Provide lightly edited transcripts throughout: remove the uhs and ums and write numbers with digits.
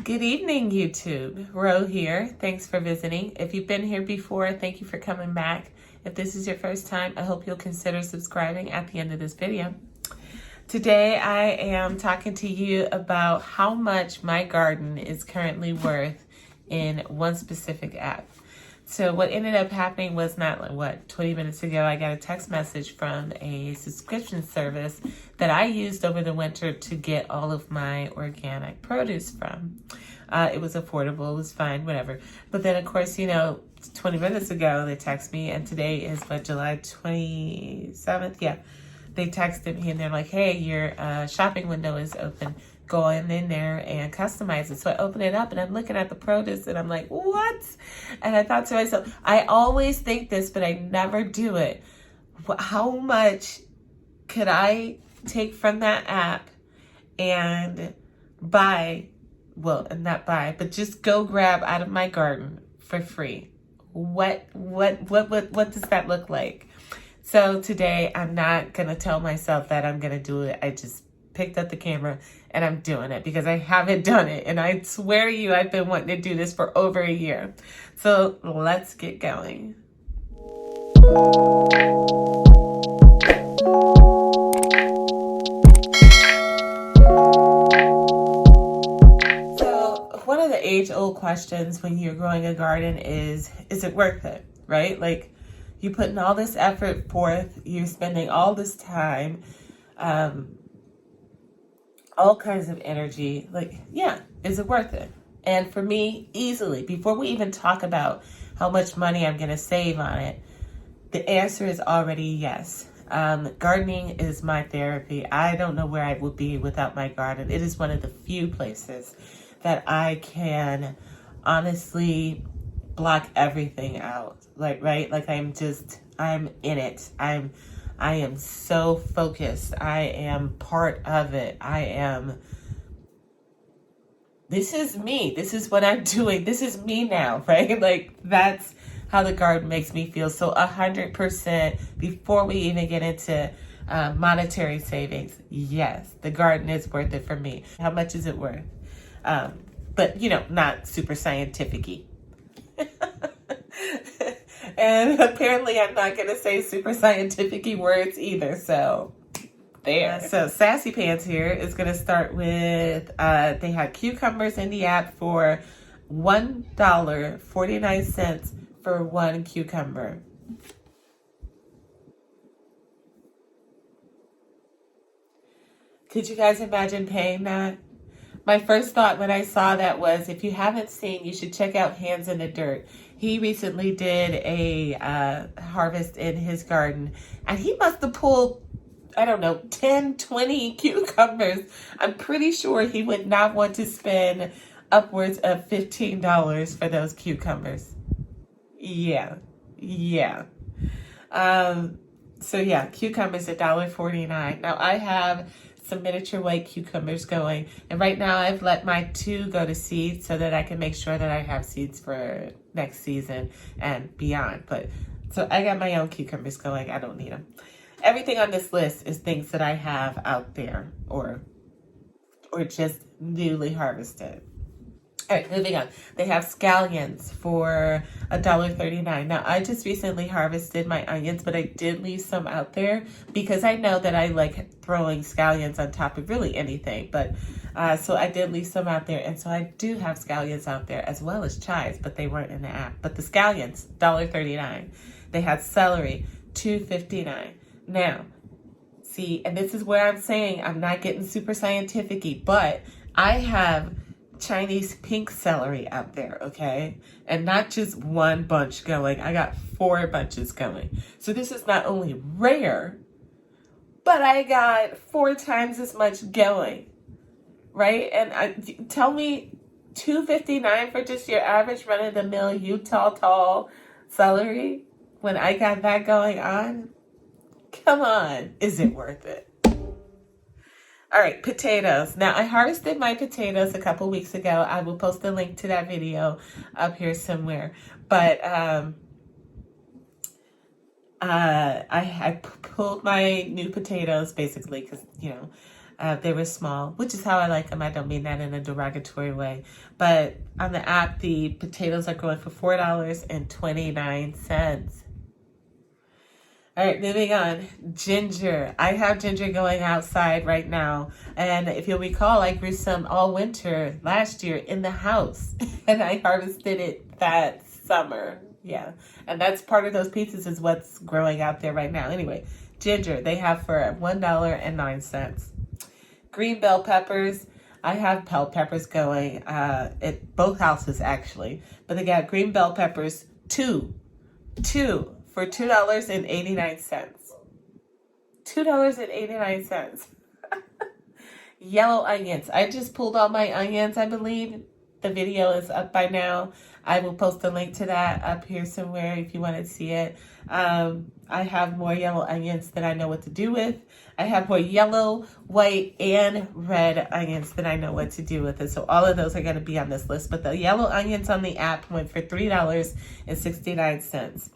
Good evening, YouTube. Ro here. Thanks for visiting. If you've been here before, thank you for coming back. If this is your first time, I hope you'll consider subscribing at the end of this video. Today, I am talking to you about how much my garden is currently worth in one specific app. So what ended up happening was 20 minutes ago, I got a text message from a subscription service that I used over the winter to get all of my organic produce from. It was affordable, it was fine, whatever. But then, of course, 20 minutes ago, they texted me, and today is July 27th? Yeah. They texted me and they're like, hey, your shopping window is open. Go on in there and customize it. So I open it up and I'm looking at the produce and I'm like, what? And I thought to myself, I always think this, but I never do it. How much could I take from that app and just go grab out of my garden for free? What does that look like? So today I'm not going to tell myself that I'm going to do it. I just picked up the camera and I'm doing it because I haven't done it. And I swear to you, I've been wanting to do this for over a year. So let's get going. So one of the age-old questions when you're growing a garden is it worth it, right? Like, you're putting all this effort forth, you're spending all this time, all kinds of energy. Like, yeah, is it worth it? And for me, easily, before we even talk about how much money I'm going to save on it, the answer is already yes. Gardening is my therapy. I don't know where I would be without my garden. It is one of the few places that I can honestly block everything out. Like I'm in it. I am so focused. I am part of it. This is me. This is what I'm doing. This is me now, right? Like, that's how the garden makes me feel. So 100% before we even get into monetary savings, yes, the garden is worth it for me. How much is it worth? But, not super scientific-y. And apparently I'm not going to say super scientific-y words either, so there. So Sassy Pants here is going to start with, they had cucumbers in the app for $1.49 for one cucumber. Could you guys imagine paying that? My first thought when I saw that was, if you haven't seen, you should check out Hands in the Dirt. He recently did a harvest in his garden, and he must have pulled, 10, 20 cucumbers. I'm pretty sure he would not want to spend upwards of $15 for those cucumbers. Yeah. So yeah, cucumbers $1.49. Now I have some miniature white cucumbers going, and right now I've let my 2 go to seed so that I can make sure that I have seeds for next season and beyond. But so I got my own cucumbers going. I don't need them. Everything on this list is things that I have out there or just newly harvested. All right, moving on. They have scallions for $1.39. Now, I just recently harvested my onions, but I did leave some out there because I know that I like throwing scallions on top of really anything. But so I did leave some out there, and so I do have scallions out there as well as chives, but they weren't in the app. But the scallions, $1.39. They had celery, $2.59. Now, see, and this is where I'm saying I'm not getting super scientific-y, but I have Chinese pink celery out there, okay? And not just one bunch going. I got 4 bunches going. So this is not only rare, but I got 4 times as much going, right? And tell me $2.59 for just your average run-of-the-mill Utah tall celery when I got that going on? Come on, is it worth it? All right, potatoes. Now, I harvested my potatoes a couple weeks ago. I will post a link to that video up here somewhere. But I pulled my new potatoes, basically, because, They were small, which is how I like them. I don't mean that in a derogatory way. But on the app, the potatoes are going for $4.29. All right, moving on. Ginger. I have ginger going outside right now. And if you'll recall, I grew some all winter last year in the house. And I harvested it that summer. Yeah. And that's part of those pieces is what's growing out there right now. Anyway, ginger, they have for $1.09. Green bell peppers. I have bell peppers going at both houses, actually. But they got green bell peppers, two for $2.89. $2.89. Yellow onions. I just pulled all my onions, I believe. The video is up by now. I will post a link to that up here somewhere if you want to see it. I have more yellow onions than I know what to do with. I have more yellow, white, and red onions than I know what to do with it. So all of those are going to be on this list. But the yellow onions on the app went for $3.69.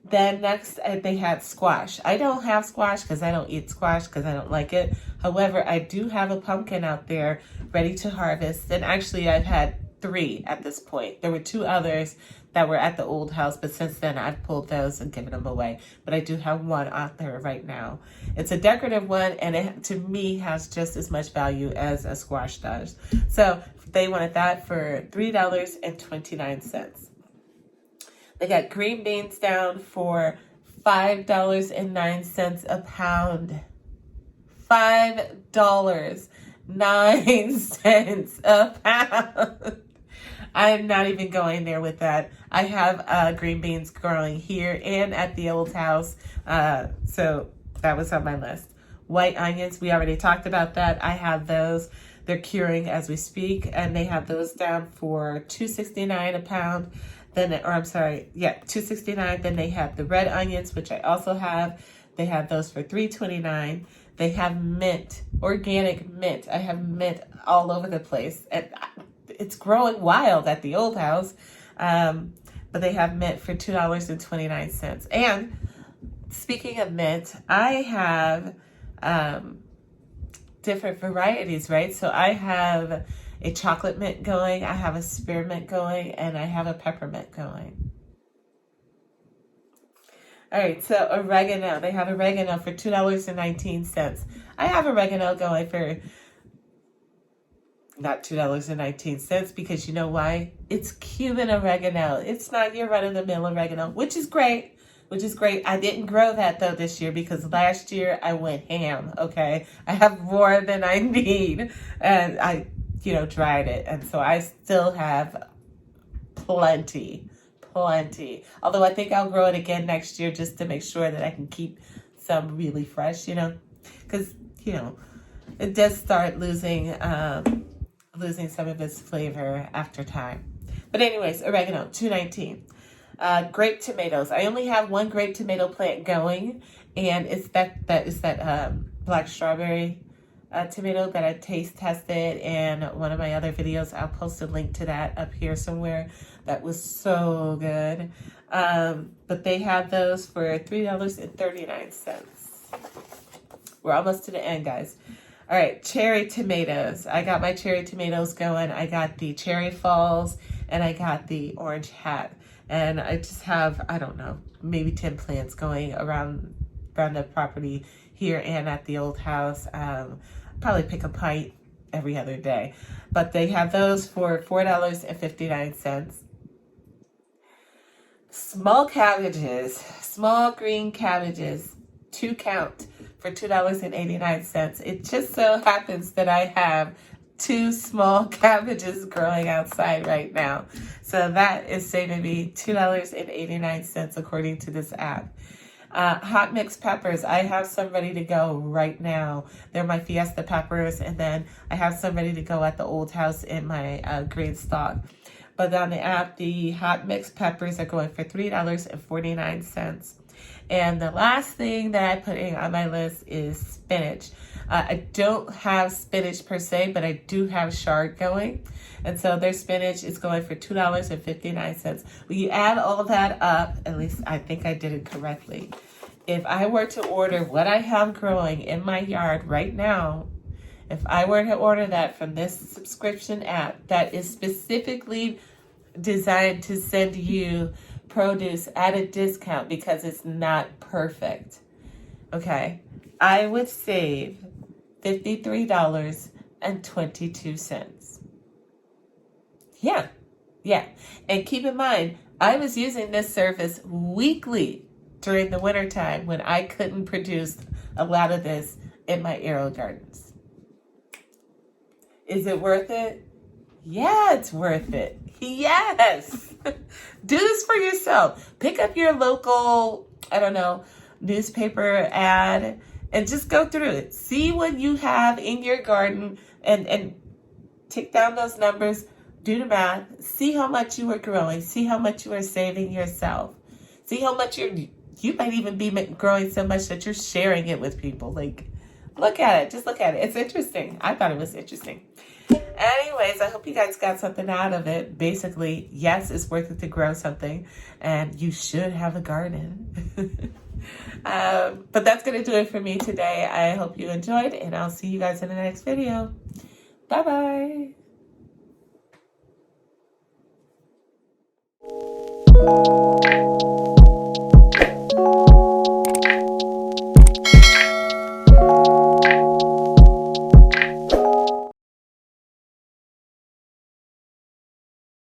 Then next, they had squash. I don't have squash because I don't eat squash because I don't like it. However, I do have a pumpkin out there ready to harvest. And actually, I've had 3 at this point. There were 2 others that were at the old house, but since then, I've pulled those and given them away. But I do have one out there right now. It's a decorative one, and it, to me, has just as much value as a squash does. So they wanted that for $3.29. They got green beans down for $5.09 a pound. $5.09 a pound. I'm not even going there with that. I have green beans growing here and at the old house. So that was on my list. White onions, we already talked about that. I have those. They're curing as we speak, and they have those down for $2.69 a pound. $2.69. Then they have the red onions, which I also have. They have those for $3.29. They have mint, organic mint. I have mint all over the place, and it's growing wild at the old house. But they have mint for $2.29. And speaking of mint, I have different varieties, right? So I have a chocolate mint going, I have a spearmint going, and I have a peppermint going. All right, so oregano. They have oregano for $2.19. I have oregano going for not $2.19 because you know why? It's Cuban oregano. It's not your run-of-the-mill oregano, which is great. I didn't grow that though this year because last year I went ham, okay? I have more than I need, and I dried it. And so I still have plenty. Although I think I'll grow it again next year just to make sure that I can keep some really fresh, because, it does start losing some of its flavor after time. But anyways, oregano, $2.19. Grape tomatoes. I only have one grape tomato plant going, and it's that black strawberry tomato that I taste tested in one of my other videos. I'll post a link to that up here somewhere. That was so good. But they have those for $3.39. We're almost to the end, guys. All right, cherry tomatoes. I got my cherry tomatoes going. I got the cherry falls and I got the orange hat. And I just have, I don't know, maybe 10 plants going around the property here and at the old house. Probably pick a pint every other day. But they have those for $4.59. Small cabbages, small green cabbages, 2 count for $2.89. It just so happens that I have 2 small cabbages growing outside right now. So that is saving me $2.89 according to this app. Hot mix peppers. I have some ready to go right now. They're my Fiesta peppers, and then I have some ready to go at the old house in my green stock. But on the app, the hot mix peppers are going for $3.49. And the last thing that I put in on my list is spinach. I don't have spinach per se, but I do have chard going. And so their spinach is going for $2.59. When you add all that up, at least I think I did it correctly. If I were to order what I have growing in my yard right now, If I were to order that from this subscription app that is specifically designed to send you produce at a discount because it's not perfect, okay, I would save $53.22. Yeah. And keep in mind, I was using this service weekly during the wintertime when I couldn't produce a lot of this in my aero gardens. Is it worth it? Yeah, it's worth it. Yes. Do this for yourself. Pick up your local, newspaper ad and just go through it. See what you have in your garden and take down those numbers. Do the math. See how much you are growing. See how much you are saving yourself. See how much you might even be growing so much that you're sharing it with people. Like, look at it. Just look at it. It's interesting. I thought it was interesting. Anyways, I hope you guys got something out of it. Basically, yes, it's worth it to grow something, and you should have a garden. But that's going to do it for me today. I hope you enjoyed, and I'll see you guys in the next video. Bye-bye.